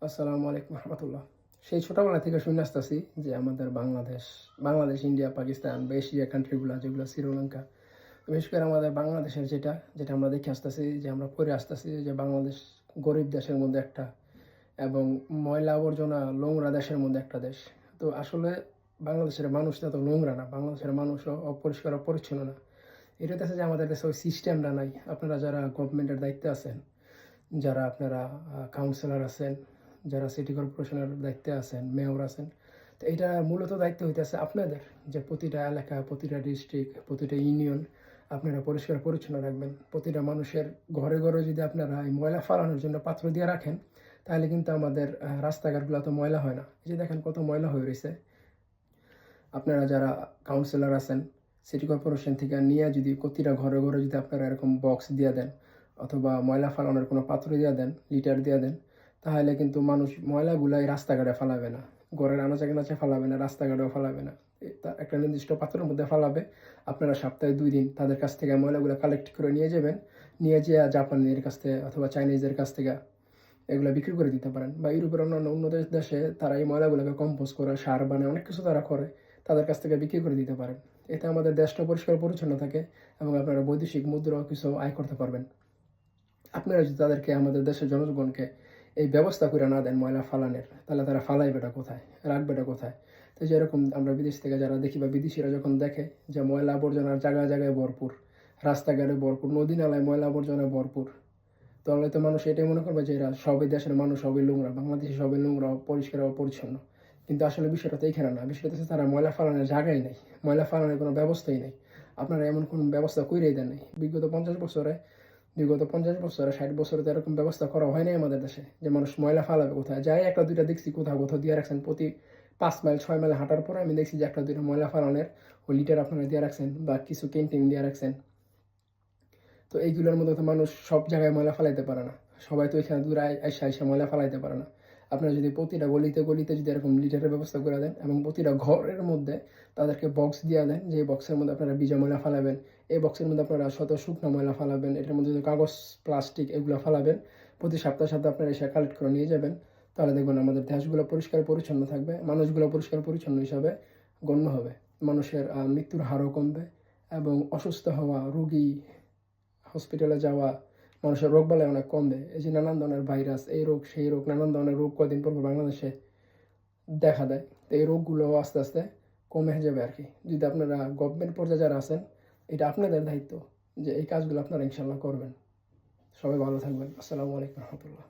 আসসালামু আলাইকুম রহমতুল্লাহ। সেই ছোটোবেলা থেকে শুনে আসতেছি যে আমাদের বাংলাদেশ, ইন্ডিয়া, পাকিস্তান বা এশিয়া কান্ট্রিগুলো যেগুলো শ্রীলঙ্কা, বিশেষ করে আমাদের বাংলাদেশের যেটা আমরা দেখে আসতেছি, যে আমরা পড়ে আসতেছি যে বাংলাদেশ গরিব দেশের মধ্যে একটা, এবং ময়লা আবর্জনা নোংরা দেশের মধ্যে একটা দেশ। তো আসলে বাংলাদেশের মানুষটা তো নোংরা না, বাংলাদেশের মানুষও অপরিষ্কার অপরিচ্ছন্ন না। এটা হচ্ছে যে আমাদের দেশে ওই সিস্টেমটা নাই। আপনারা যারা গভর্নমেন্টের দায়িত্বে আছেন, যারা আপনারা কাউন্সিলর আছেন, যারা সিটি কর্পোরেশনের দায়িত্বে আছেন, মেয়র আছেন, তো এটা মূলত দায়িত্ব হইতেছে আপনাদের, যে প্রতিটা এলাকা, প্রতিটা ডিস্ট্রিক্ট, প্রতিটা ইউনিয়ন আপনারা পরিষ্কার পরিচ্ছন্ন রাখবেন। প্রতিটা মানুষের ঘরে ঘরে যদি আপনারা এই ময়লা ফালানোর জন্য পাত্র দিয়ে রাখেন, তাহলে কিন্তু আমাদের রাস্তাঘাটগুলো তো ময়লা হয় না। এই যে দেখেন কত ময়লা হয়ে রয়েছে। আপনারা যারা কাউন্সিলর আছেন, সিটি কর্পোরেশন থেকে নিয়ে যদি প্রতিটা ঘরে ঘরে যদি আপনারা এরকম বক্স দিয়ে দেন, অথবা ময়লা ফালানোর কোনো পাত্র দিয়ে দেন, লিটার দিয়ে দেন, তাহলে কিন্তু মানুষ ময়লাগুলাই রাস্তাঘাটে ফালাবে না, ঘরের আনাচে কানাচে ফালাবে না, রাস্তাঘাটেও ফালাবে না। একটা নির্দিষ্ট পাত্রের মধ্যে ফালাবে। আপনারা সপ্তাহে 2 দিন তাদের কাছ থেকে ময়লাগুলো কালেক্ট করে নিয়ে যাবেন, নিয়ে যেয়ে জাপানিদের কাছ থেকে অথবা চাইনিজদের কাছ থেকে এগুলো বিক্রি করে দিতে পারেন। বা ইউরোপের অন্যান্য উন্নত দেশে তারা এই ময়লাগুলোকে কম্পোস্ট করে, সার বানায়, অনেক কিছু তারা করে, তাদের কাছ থেকে বিক্রি করে দিতে পারেন। এতে আমাদের দেশটা পরিষ্কার পরিচ্ছন্ন থাকে এবং আপনারা বৈদেশিক মুদ্রাও কিছু আয় করতে পারবেন। আপনারা যদি তাদেরকে, আমাদের দেশের জনগণকে এই ব্যবস্থা করে না দেন ময়লা ফালানের, তাহলে তারা ফালাইবেটা কোথায়, রাখবেটা কোথায়? তো যেরকম আমরা বিদেশ থেকে যারা দেখি বা বিদেশিরা যখন দেখে যে ময়লা আবর্জনার জায়গায় জায়গায় ভরপুর, রাস্তাঘাটে ভরপুর, নদী নালায় ময়লা আবর্জনায় ভরপুর, তাহলে তো মানুষ এটাই মনে করবে যে এরা সবই দেশের মানুষ, সবই নোংরা, বাংলাদেশে সবই নোংরা, পরিষ্কার অপরিচ্ছন্ন। কিন্তু আসলে বিষয়টা তো এইখানে না। বিষয়টা হচ্ছে তারা ময়লা ফালানোর জায়গাই নেই, ময়লা ফালানোর কোনো ব্যবস্থাই নেই। আপনারা এমন কোনো ব্যবস্থা করেই দেন নাই। বিগত 50 বছরে 60 বছরে তো এরকম ব্যবস্থা করা হয় নাই আমাদের দেশে, যে মানুষ ময়লা ফালাবে কোথায়। যাই একটা দুইটা দেখছি কোথাও কোথাও দিয়ে রাখছেন, প্রতি 5 মাইল 6 মাইল হাঁটার পরে আমি দেখছি যে একটা দুইটা ময়লা ফালানোর ওই লিটার আপনারা দিয়ে রাখছেন, বা কিছু ক্যান্টিন দিয়ে রাখছেন। তো এইগুলোর মধ্যে তো মানুষ সব জায়গায় ময়লা ফেলাইতে পারে না। সবাই তো এখানে দূরে আইসা ময়লা ফেলাইতে পারে না। আপনারা যদি প্রতিটা গলিতে গলিতে যদি এরকম লিটারের ব্যবস্থা করে দেন, এবং প্রতিটা ঘরের মধ্যে তাদেরকে বক্স দিয়ে দেন, যে বক্সের মধ্যে আপনারা ভিজা ময়লা ফালাবেন, এই বক্সের মধ্যে আপনারা শত শুকনো ময়লা ফালাবেন, এটার মধ্যে যদি কাগজ, প্লাস্টিক এগুলো ফালাবেন, প্রতি সপ্তাহে সপ্তাহে আপনারা এসে কালেক্ট করে নিয়ে যাবেন, তাহলে দেখবেন আমাদের দেশগুলো পরিষ্কার পরিচ্ছন্ন থাকবে, মানুষগুলো পরিষ্কার পরিচ্ছন্ন হিসাবে গণ্য হবে। মানুষের মৃত্যুর হারও কমবে, এবং অসুস্থ হওয়া, রোগী, হসপিটালে যাওয়া, মানুষের রোগবালাই অনেক কমবে। এই যে নানান ধরনের ভাইরাস, এই রোগ সেই রোগ, নানান ধরনের রোগ কদিন পর বাংলাদেশে দেখা দেয়। তো এই রোগগুলো আস্তে আস্তে কমে যাবে আর কি, যদি আপনারা গভর্নমেন্ট পর্যায়ে যারা আছেন, এটা আপনাদের দায়িত্ব যে এই কাজগুলো আপনারা ইনশাল্লাহ করবেন। সবাই ভালো থাকবেন। আসসালামু আলাইকুম রহমতুল্লাহ।